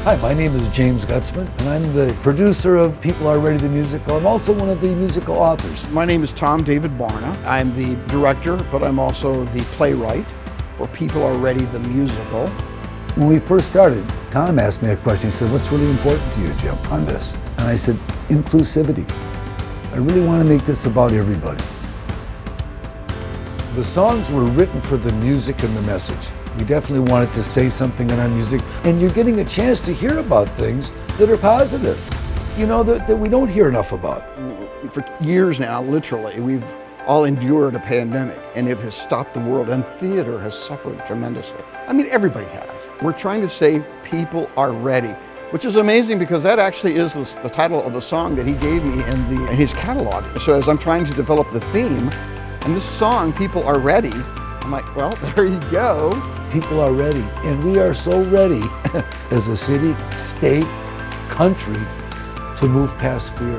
Hi, my name is James Gutzman, and I'm the producer of People Are Ready the Musical. I'm also one of the musical authors. My name is Tom David Barna. I'm the director, but I'm also the playwright for People Are Ready the Musical. When we first started, Tom asked me a question. He said, "What's really important to you, Jim, on this?" And I said, "Inclusivity. I really want to make this about everybody." The songs were written for the music and the message. We definitely wanted to say something in our music, and you're getting a chance to hear about things that are positive, you know, that we don't hear enough about. For years now, literally, we've all endured a pandemic, and it has stopped the world, and theater has suffered tremendously. I mean, everybody has. We're trying to say people are ready, which is amazing because that actually is the title of the song that he gave me in his catalog. So as I'm trying to develop the theme, and this song, People Are Ready, I'm like, well, there you go. People are ready, and we are so ready as a city, state, country to move past fear.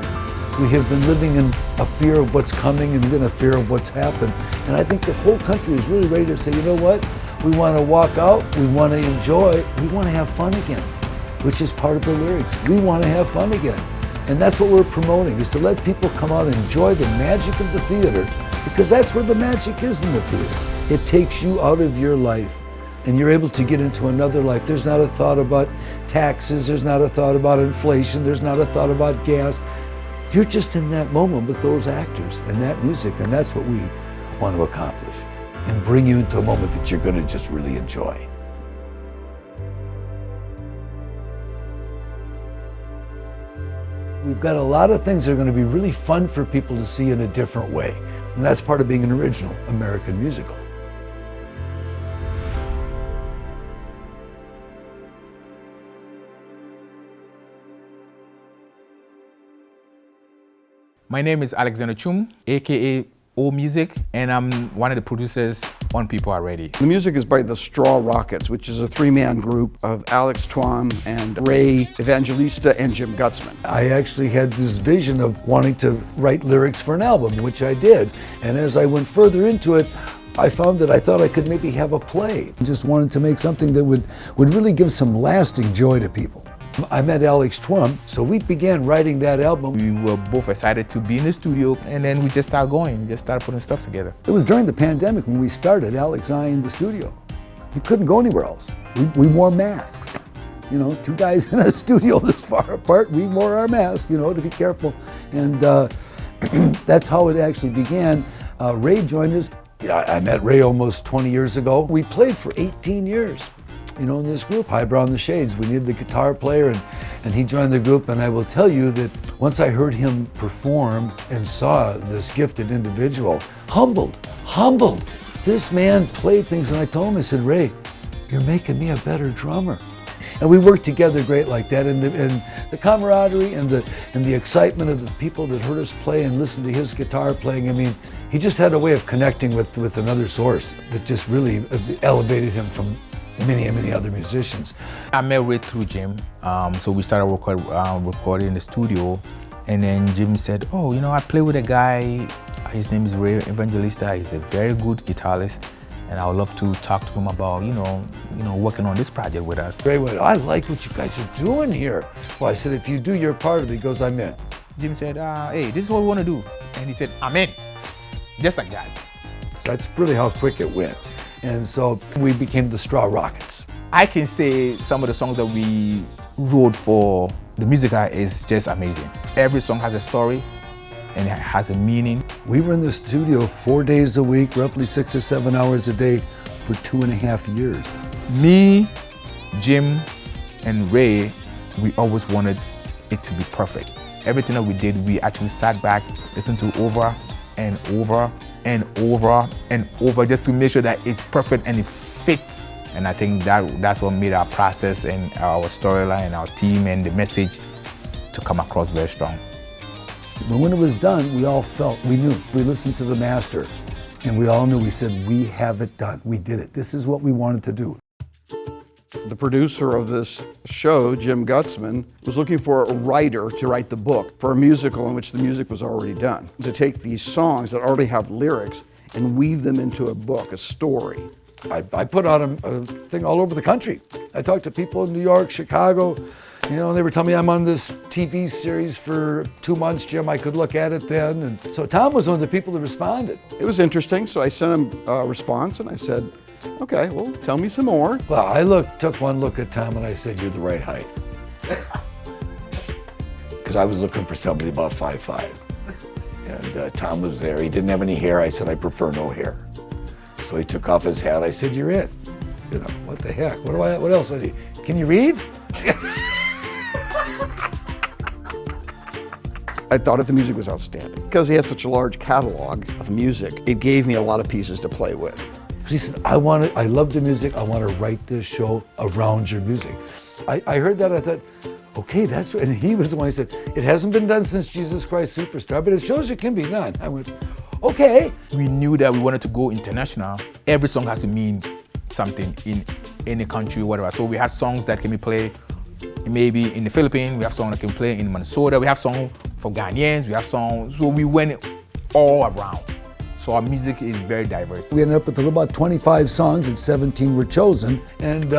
We have been living in a fear of what's coming and even a fear of what's happened. And I think the whole country is really ready to say, you know what? We want to walk out, we want to enjoy, we want to have fun again, which is part of the lyrics. We want to have fun again. And that's what we're promoting, is to let people come out and enjoy the magic of the theater, because that's where the magic is in the theater. It takes you out of your life and you're able to get into another life. There's not a thought about taxes, there's not a thought about inflation, there's not a thought about gas. You're just in that moment with those actors and that music, and that's what we want to accomplish and bring you into a moment that you're going to just really enjoy. We've got a lot of things that are going to be really fun for people to see in a different way, and that's part of being an original American musical. My name is Alexander Chum, aka O Music, and I'm one of the producers on People Are Ready. The music is by the Straw Rockets, which is a three-man group of Alex Twom and Ray Evangelista and Jim Gutzman. I actually had this vision of wanting to write lyrics for an album, which I did. And as I went further into it, I found that I thought I could maybe have a play. I just wanted to make something that would really give some lasting joy to people. I met Alex Twom, so we began writing that album. We were both excited to be in the studio, and then we just started going, just started putting stuff together. It was during the pandemic when we started, Alex and I, in the studio. You couldn't go anywhere else. We wore masks. You know, two guys in a studio this far apart, we wore our masks, you know, to be careful. And that's how it actually began. Ray joined us. I met Ray almost 20 years ago. We played for 18 years. You know, in this group, Highbrow and the Shades, we needed a guitar player, and he joined the group. And I will tell you that once I heard him perform and saw this gifted individual, humbled. This man played things, and I told him, I said, "Ray, you're making me a better drummer." And we worked together great like that, and the camaraderie and the excitement of the people that heard us play and listened to his guitar playing. I mean, he just had a way of connecting with another source that just really elevated him from many other musicians. I met Ray through Jim, so we started recording in the studio, and then Jim said, "Oh, you know, I play with a guy, his name is Ray Evangelista, he's a very good guitarist, and I would love to talk to him about, you know, working on this project with us." Ray went, "I like what you guys are doing here." Well, I said, "If you do your part of it," he goes, "I'm in." Jim said, "Hey, this is what we want to do," and he said, "I'm in," just like that. So that's really how quick it went. And so we became the Straw Rockets. I can say some of the songs that we wrote for the musical is just amazing. Every song has a story and it has a meaning. We were in the studio 4 days a week, roughly 6 to 7 hours a day for 2.5 years. Me, Jim, and Ray, we always wanted it to be perfect. Everything that we did, we actually sat back, listened to over and over and over and over just to make sure that it's perfect and it fits. And I think that's what made our process and our storyline and our team and the message to come across very strong. But when it was done, we all felt, we knew. We listened to the master and we all knew, we said, we have it done. We did it. This is what we wanted to do. The producer of this show, Jim Gutzman, was looking for a writer to write the book for a musical in which the music was already done. To take these songs that already have lyrics and weave them into a book, a story. I put out a thing all over the country. I talked to people in New York, Chicago, you know, and they were telling me I'm on this TV series for 2 months, Jim. I could look at it then. And so Tom was one of the people that responded. It was interesting, so I sent him a response and I said, okay, well, tell me some more. Well, I took one look at Tom and I said, you're the right height. Because I was looking for somebody about 5'5". And Tom was there. He didn't have any hair. I said, I prefer no hair. So he took off his hat. I said, you're in. You know, what the heck? What else do I need? Can you read? I thought that the music was outstanding. Because he had such a large catalog of music, it gave me a lot of pieces to play with. He said, I love the music. I want to write this show around your music. I heard that. I thought, okay, that's right. And he was the one who said, it hasn't been done since Jesus Christ Superstar, but it shows it can be done. I went, okay. We knew that we wanted to go international. Every song has to mean something in any country, whatever. So we had songs that can be played maybe in the Philippines. We have songs that can play in Minnesota. We have songs for Ghanaians. We have songs. So we went all around. So our music is very diverse. We ended up with about 25 songs and 17 were chosen. And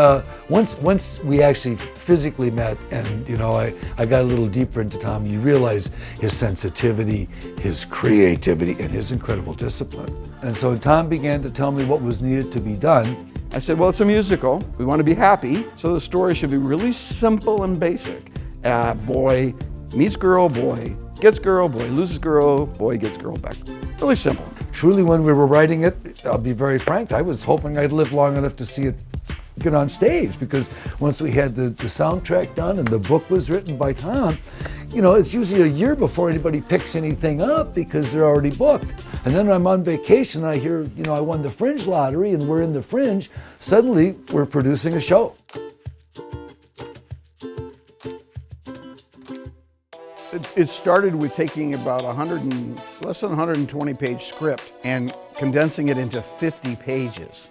once we actually physically met and, you know, I got a little deeper into Tom, you realize his sensitivity, his creativity, and his incredible discipline. And so Tom began to tell me what was needed to be done. I said, well, it's a musical. We want to be happy. So the story should be really simple and basic. Boy meets girl, boy gets girl, boy loses girl, boy gets girl back. Really simple. Truly, when we were writing it, I'll be very frank, I was hoping I'd live long enough to see it get on stage, because once we had the soundtrack done and the book was written by Tom, you know, it's usually a year before anybody picks anything up because they're already booked. And then I'm on vacation, I hear, you know, I won the Fringe lottery and we're in the Fringe. Suddenly, we're producing a show. It started with taking about less than 120 page script and condensing it into 50 pages.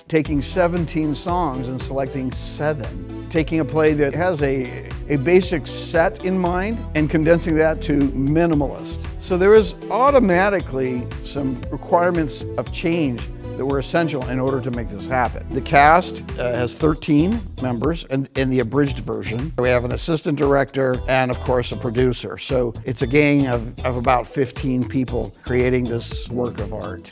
Taking 17 songs and selecting 7. Taking a play that has a basic set in mind and condensing that to minimalist. So there was automatically some requirements of change that were essential in order to make this happen. The cast has 13 members in the abridged version. We have an assistant director and, of course, a producer. So it's a gang of about 15 people creating this work of art.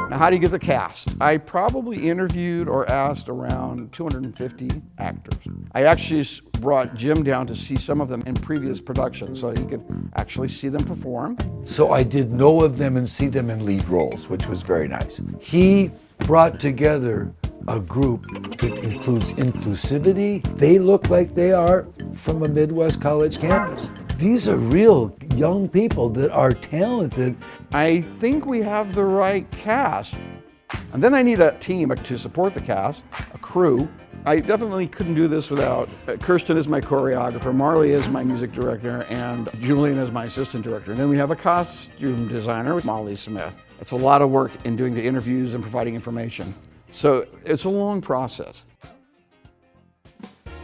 Now, how do you get the cast? I probably interviewed or asked around 250 actors. I actually brought Jim down to see some of them in previous productions so he could actually see them perform. So I did know of them and see them in lead roles, which was very nice. He brought together a group that includes inclusivity. They look like they are from a Midwest college campus. These are real young people that are talented. I think we have the right cast. And then I need a team to support the cast, a crew. I definitely couldn't do this without Kirsten is my choreographer, Marley is my music director, and Julian is my assistant director. And then we have a costume designer, Molly Smith. It's a lot of work in doing the interviews and providing information. So it's a long process.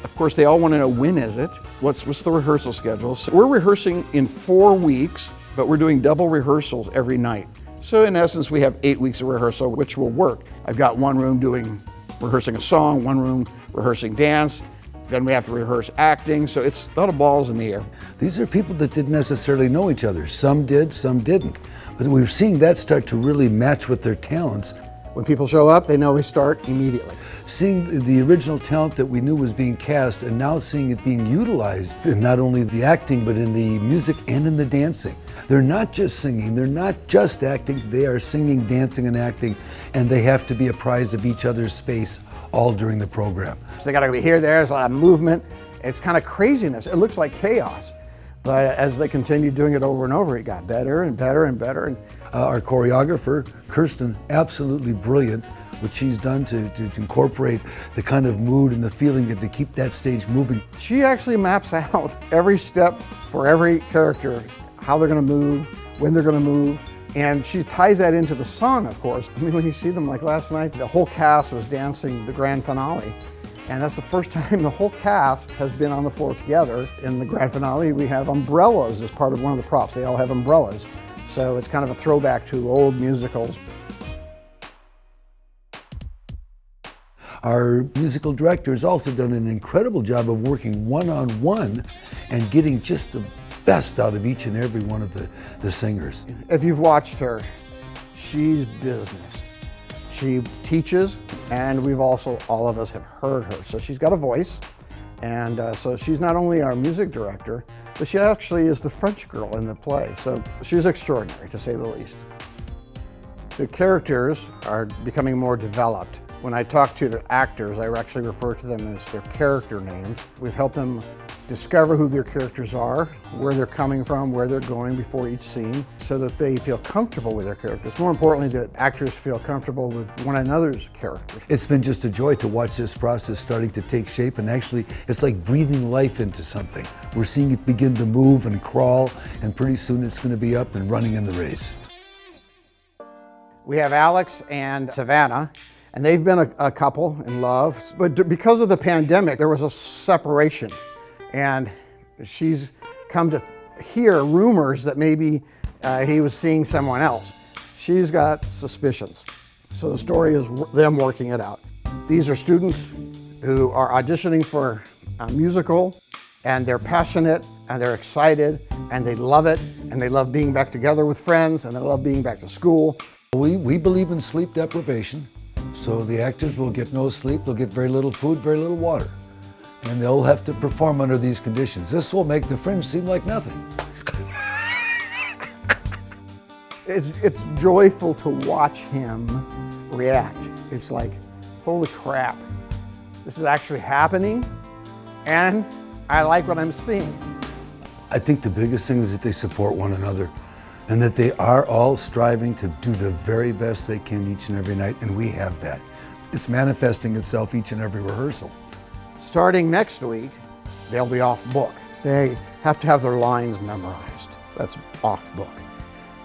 Of course, they all want to know, when is it? What's the rehearsal schedule? So we're rehearsing in 4 weeks, but we're doing double rehearsals every night. So in essence, we have 8 weeks of rehearsal, which will work. I've got one room rehearsing a song, one room rehearsing dance, then we have to rehearse acting, so it's a lot of balls in the air. These are people that didn't necessarily know each other. Some did, some didn't. But we're seeing that start to really match with their talents. When people show up, they know we start immediately. Seeing the original talent that we knew was being cast and now seeing it being utilized in not only the acting, but in the music and in the dancing. They're not just singing, they're not just acting, they are singing, dancing, and acting, and they have to be apprised of each other's space all during the program. So they gotta be here, there's a lot of movement. It's kind of craziness. It looks like chaos. But as they continued doing it over and over, it got better and better and better. Our choreographer, Kirsten, absolutely brilliant, what she's done to incorporate the kind of mood and the feeling and to keep that stage moving. She actually maps out every step for every character, how they're gonna move, when they're gonna move, and she ties that into the song, of course. I mean, when you see them, like last night, the whole cast was dancing the grand finale. And that's the first time the whole cast has been on the floor together. In the grand finale, we have umbrellas as part of one of the props. They all have umbrellas. So it's kind of a throwback to old musicals. Our musical director has also done an incredible job of working one-on-one and getting just the best out of each and every one of the singers. If you've watched her, she's business. She teaches, and we've also, all of us have heard her. So she's got a voice, and so she's not only our music director, but she actually is the French girl in the play. So she's extraordinary, to say the least. The characters are becoming more developed. When I talk to the actors, I actually refer to them as their character names. We've helped them discover who their characters are, where they're coming from, where they're going before each scene, so that they feel comfortable with their characters. More importantly, that actors feel comfortable with one another's characters. It's been just a joy to watch this process starting to take shape, and actually it's like breathing life into something. We're seeing it begin to move and crawl, and pretty soon it's going to be up and running in the race. We have Alex and Savannah, and they've been a couple in love, but because of the pandemic, there was a separation, and she's come to hear rumors that maybe he was seeing someone else. She's got suspicions, so the story is them working it out. These are students who are auditioning for a musical, and they're passionate, and they're excited, and they love it, and they love being back together with friends, and they love being back to school. We believe in sleep deprivation, so the actors will get no sleep, they'll get very little food, very little water, and they'll have to perform under these conditions. This will make the Fringe seem like nothing. It's joyful to watch him react. It's like, holy crap, this is actually happening, and I like what I'm seeing. I think the biggest thing is that they support one another, and that they are all striving to do the very best they can each and every night, and we have that. It's manifesting itself each and every rehearsal. Starting next week, they'll be off book. They have to have their lines memorized. That's off book.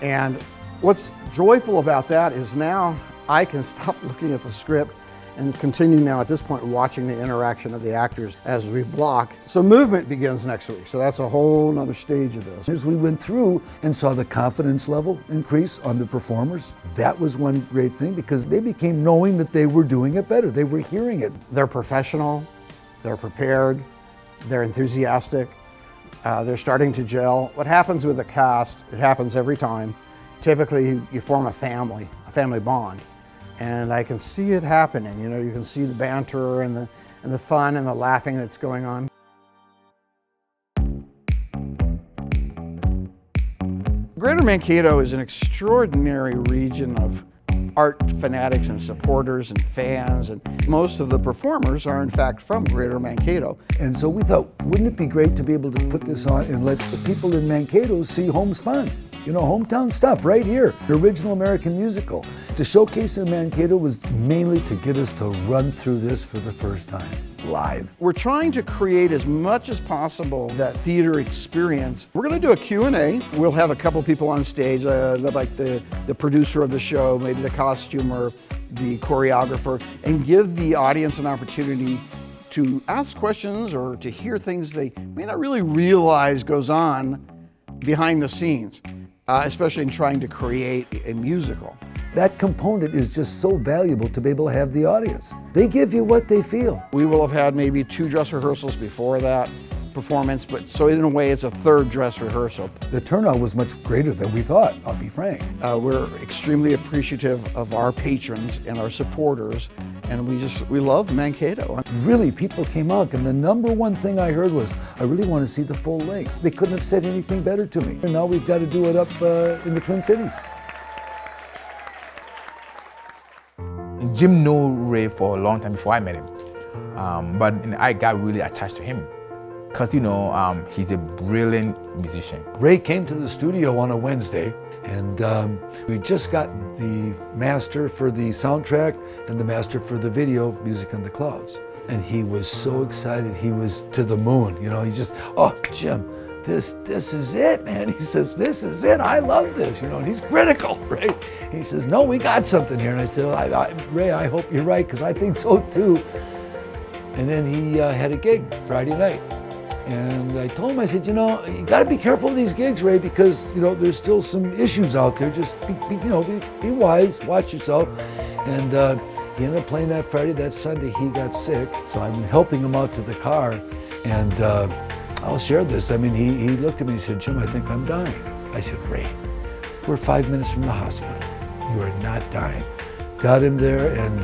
And what's joyful about that is now I can stop looking at the script and continue now at this point watching the interaction of the actors as we block. So movement begins next week. So that's a whole nother stage of this. As we went through and saw the confidence level increase on the performers, that was one great thing, because they became knowing that they were doing it better. They were hearing it. They're professional, they're prepared, they're enthusiastic, they're starting to gel. What happens with a cast, it happens every time. Typically you form a family bond. And I can see it happening. You know, you can see the banter and the fun and the laughing that's going on. Greater Mankato is an extraordinary region of art fanatics and supporters and fans, and most of the performers are in fact from Greater Mankato. And so we thought, wouldn't it be great to be able to put this on and let the people in Mankato see homespun? You know, hometown stuff right here, the original American musical. To showcase in Mankato was mainly to get us to run through this for the first time, live. We're trying to create as much as possible that theater experience. We're going to do a Q&A. We'll have a couple people on stage, like the producer of the show, maybe the costumer, the choreographer, and give the audience an opportunity to ask questions or to hear things they may not really realize goes on behind the scenes. Especially in trying to create a musical. That component is just so valuable to be able to have the audience. They give you what they feel. We will have had maybe 2 dress rehearsals before that performance, but so in a way it's a 3rd dress rehearsal. The turnout was much greater than we thought, I'll be frank. We're extremely appreciative of our patrons and our supporters, and we love Mankato. Really, people came out, and the number one thing I heard was, I really want to see the full length. They couldn't have said anything better to me. And now we've got to do it up in the Twin Cities. Jim knew Ray for a long time before I met him, but I got really attached to him because, you know, he's a brilliant musician. Ray came to the studio on a Wednesday, and we just got the master for the soundtrack and the master for the video, Music in the Clouds. And he was so excited, he was to the moon, you know, he just, oh, Jim, this is it, man. He says, this is it, I love this, you know, and he's critical, right? He says, no, we got something here. And I said, well, Ray, I hope you're right, because I think so too. And then he had a gig Friday night. And I told him, I said, you know, you got to be careful with these gigs, Ray, because, you know, there's still some issues out there. Just be wise, watch yourself. And He ended up playing that Friday. That Sunday he got sick, so I'm helping him out to the car, and I'll share this. I mean, he looked at me and he said, "Jim, I think I'm dying." I said, "Ray, we're 5 minutes from the hospital. You are not dying." Got him there, and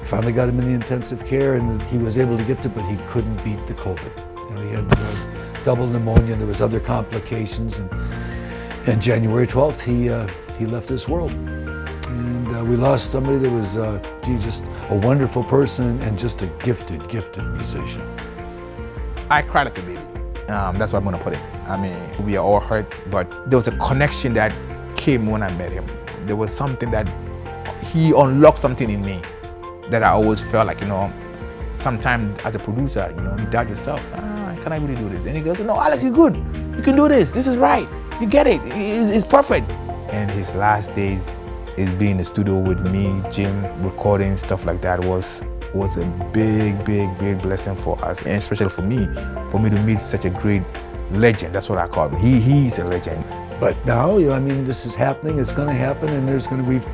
finally got him in the intensive care, and he was able to get to, but he couldn't beat the COVID. You know, he had double pneumonia, and there was other complications, and January 12th, he left this world. And we lost somebody that was, just a wonderful person and just a gifted musician. I cried like a baby. That's what I'm gonna put it. I mean, we are all hurt, but there was a connection that came when I met him. There was something that he unlocked something in me that I always felt like, sometimes as a producer, you doubt yourself. Can I really do this? And he goes, "No, Alex, you're good. You can do this. This is right. You get it. It's perfect." And his last days is being in the studio with me, Jim, recording stuff like that was a big blessing for us, and especially for me to meet such a great legend. That's what I call him. He's a legend. But now, this is happening. It's going to happen, and we've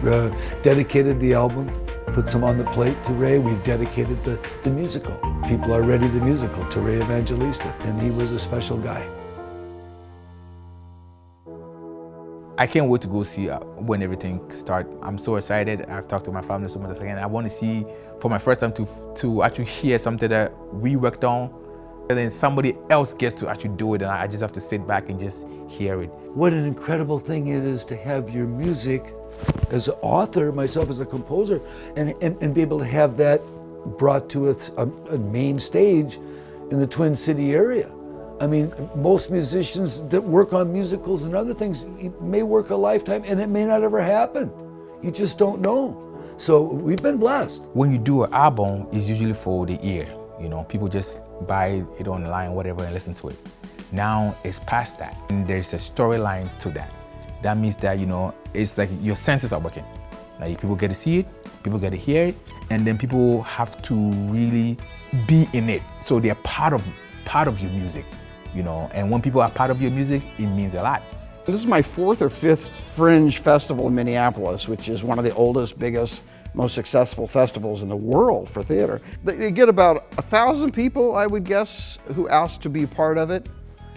dedicated the album, put some on the plate to Ray. We've dedicated the musical. People Are Ready, the musical, to Ray Evangelista, and he was a special guy. I can't wait to go see when everything starts. I'm so excited. I've talked to my family so much again. I want to see for my first time to actually hear something that we worked on, and then somebody else gets to actually do it, and I just have to sit back and just hear it. What an incredible thing it is to have your music as an author, myself as a composer, and be able to have that brought to a main stage in the Twin City area. I mean, most musicians that work on musicals and other things may work a lifetime, and it may not ever happen. You just don't know. So we've been blessed. When you do an album, it's usually for the ear. People just buy it online, whatever, and listen to it. Now it's past that, and there's a storyline to that. That means that, it's like your senses are working. Like people get to see it, people get to hear it, and then people have to really be in it. So they're part of your music. And when people are part of your music, it means a lot. This is my 4th or 5th Fringe Festival in Minneapolis, which is one of the oldest, biggest, most successful festivals in the world for theater. They get about 1,000 people, I would guess, who ask to be part of it.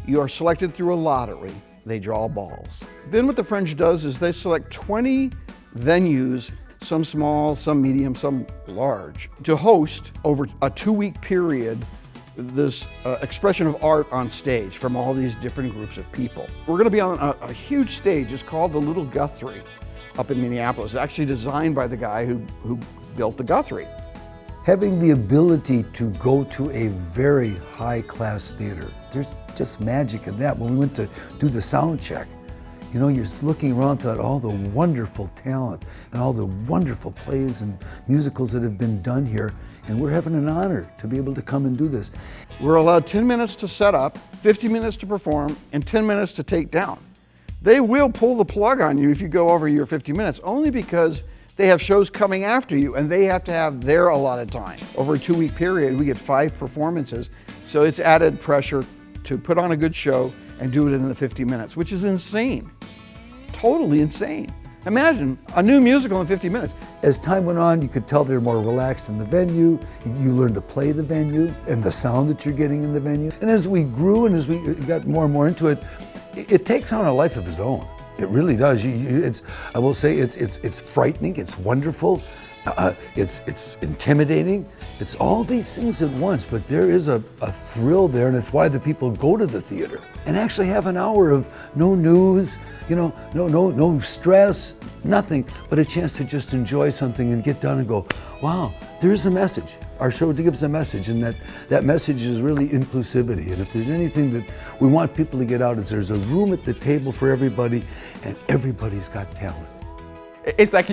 You are selected through a lottery. They draw balls. Then what the Fringe does is they select 20 venues, some small, some medium, some large, to host over a 2-week period this expression of art on stage from all these different groups of people. We're going to be on a huge stage. It's called the Little Guthrie up in Minneapolis. It's actually designed by the guy who built the Guthrie. Having the ability to go to a very high-class theater, there's just magic in that. When we went to do the sound check, you're looking around at all the wonderful talent and all the wonderful plays and musicals that have been done here, and we're having an honor to be able to come and do this. We're allowed 10 minutes to set up, 50 minutes to perform, and 10 minutes to take down. They will pull the plug on you if you go over your 50 minutes, only because they have shows coming after you, and they have to have their allotted time. Over a 2-week period, we get 5 performances, so it's added pressure to put on a good show and do it in the 50 minutes, which is insane. Totally insane. Imagine a new musical in 50 minutes. As time went on, you could tell they're more relaxed in the venue. You learn to play the venue and the sound that you're getting in the venue. And as we grew and as we got more and more into it, it takes on a life of its own. It really does. I will say it's frightening, it's wonderful, it's intimidating. It's all these things at once, but there is a thrill there, and it's why the people go to the theater and actually have an hour of no news, no stress, nothing, but a chance to just enjoy something and get done and go, wow, there's a message. Our show gives a message, and that message is really inclusivity. And if there's anything that we want people to get out, is there's a room at the table for everybody, and everybody's got talent. It's like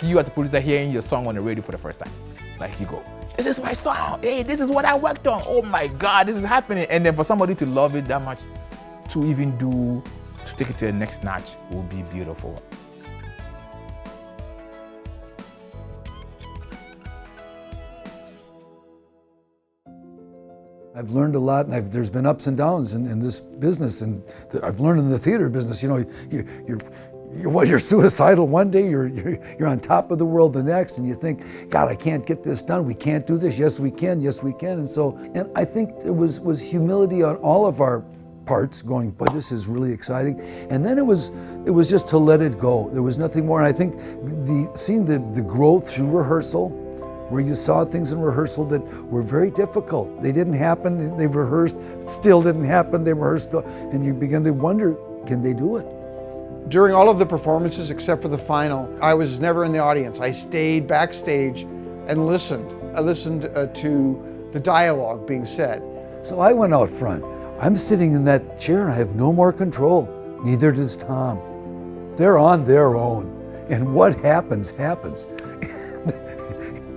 you as a producer hearing your song on the radio for the first time. Like you go, this is my song. Hey, this is what I worked on. Oh my God, this is happening. And then for somebody to love it that much, to take it to the next notch will be beautiful. I've learned a lot, and there's been ups and downs in this business, and I've learned in the theater business, you're you're suicidal one day, you're on top of the world the next, and you think, God, I can't get this done. We can't do this. Yes, we can. Yes, we can. And I think there was humility on all of our parts, going, boy, this is really exciting. And then it was just to let it go. There was nothing more. And I think seeing the growth through rehearsal, where you saw things in rehearsal that were very difficult. They didn't happen. They rehearsed. It still didn't happen. They rehearsed, and you began to wonder, can they do it? During all of the performances, except for the final, I was never in the audience. I stayed backstage and listened. I listened to the dialogue being said. So I went out front. I'm sitting in that chair and I have no more control. Neither does Tom. They're on their own. And what happens, happens.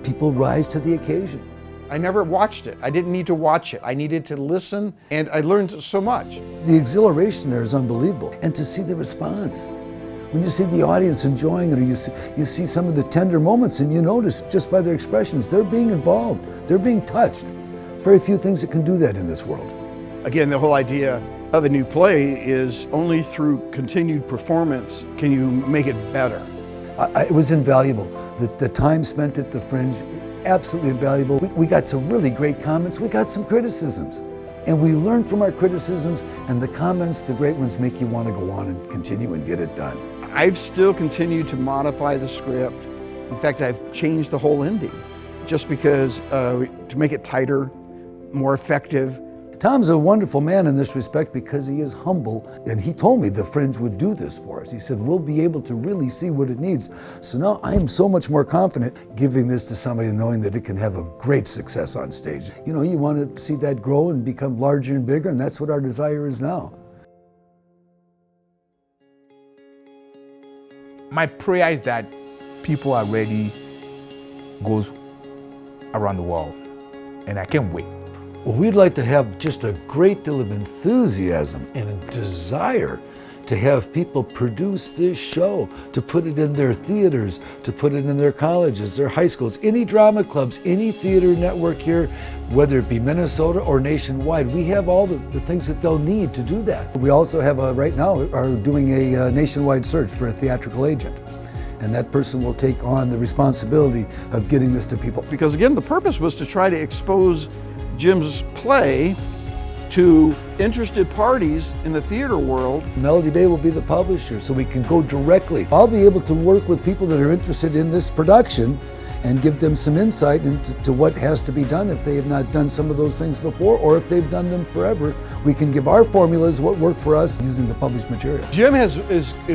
People rise to the occasion. I never watched it. I didn't need to watch it. I needed to listen, and I learned so much. The exhilaration there is unbelievable. And to see the response. When you see the audience enjoying it, or you see some of the tender moments, and you notice just by their expressions, they're being involved, they're being touched. Very few things that can do that in this world. Again, the whole idea of a new play is only through continued performance can you make it better. It was invaluable. The time spent at the Fringe, absolutely invaluable. We got some really great comments. We got some criticisms. And we learned from our criticisms, and the comments, the great ones, make you want to go on and continue and get it done. I've still continued to modify the script. In fact, I've changed the whole ending just because to make it tighter, more effective. Tom's a wonderful man in this respect because he is humble, and he told me the Fringe would do this for us. He said, we'll be able to really see what it needs. So now I'm so much more confident giving this to somebody, knowing that it can have a great success on stage. You know, you want to see that grow and become larger and bigger, and that's what our desire is now. My prayer is that people are ready goes around the world, and I can't wait. Well, we'd like to have just a great deal of enthusiasm and a desire to have people produce this show, to put it in their theaters, to put it in their colleges, their high schools, any drama clubs, any theater network here, whether it be Minnesota or nationwide. We have all the things that they'll need to do that. We also have, right now, are doing a nationwide search for a theatrical agent. And that person will take on the responsibility of getting this to people. Because again, the purpose was to try to expose Jim's play to interested parties in the theater world. Melody Bay will be the publisher, so we can go directly. I'll be able to work with people that are interested in this production and give them some insight into what has to be done if they have not done some of those things before, or if they've done them forever. We can give our formulas, what worked for us, using the published material. Jim has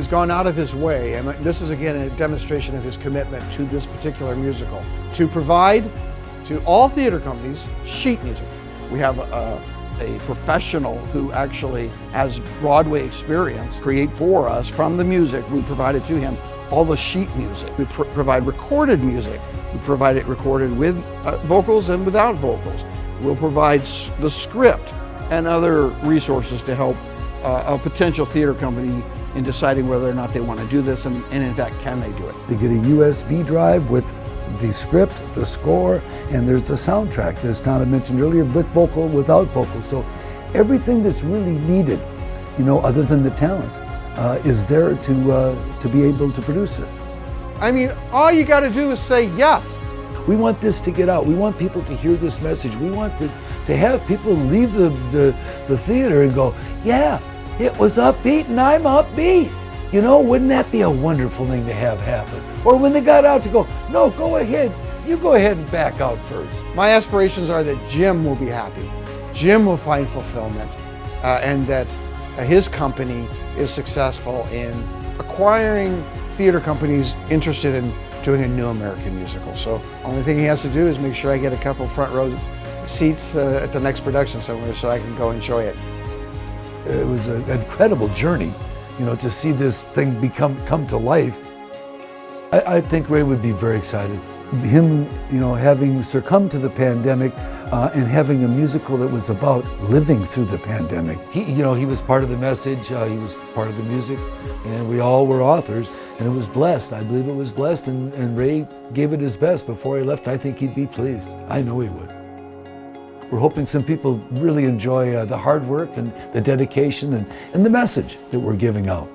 gone out of his way, and this is again a demonstration of his commitment to this particular musical, to provide to all theater companies sheet music. We have a professional who actually has Broadway experience create for us from the music. We provide it to him, all the sheet music. We provide recorded music. We provide it recorded with vocals and without vocals. We'll provide the script and other resources to help a potential theater company in deciding whether or not they want to do this, and in fact, can they do it. They get a USB drive with the script, the score, and there's the soundtrack, as Tom had mentioned earlier, with vocal, without vocal. So everything that's really needed, you know, other than the talent, is there to be able to produce this. I mean, all you got to do is say yes. We want this to get out. We want people to hear this message. We want to have people leave the theater and go, yeah, it was upbeat and I'm upbeat. You know, wouldn't that be a wonderful thing to have happen? Or when they got out to go, no, go ahead. You go ahead and back out first. My aspirations are that Jim will be happy. Jim will find fulfillment, and that his company is successful in acquiring theater companies interested in doing a new American musical. So the only thing he has to do is make sure I get a couple front row seats at the next production somewhere so I can go enjoy it. It was an incredible journey, you know, to see this thing come to life. I think Ray would be very excited. Him, you know, having succumbed to the pandemic and having a musical that was about living through the pandemic. He was part of the message, he was part of the music, and we all were authors, and it was blessed. I believe it was blessed, and Ray gave it his best before he left. I think he'd be pleased. I know he would. We're hoping some people really enjoy the hard work and the dedication and the message that we're giving out.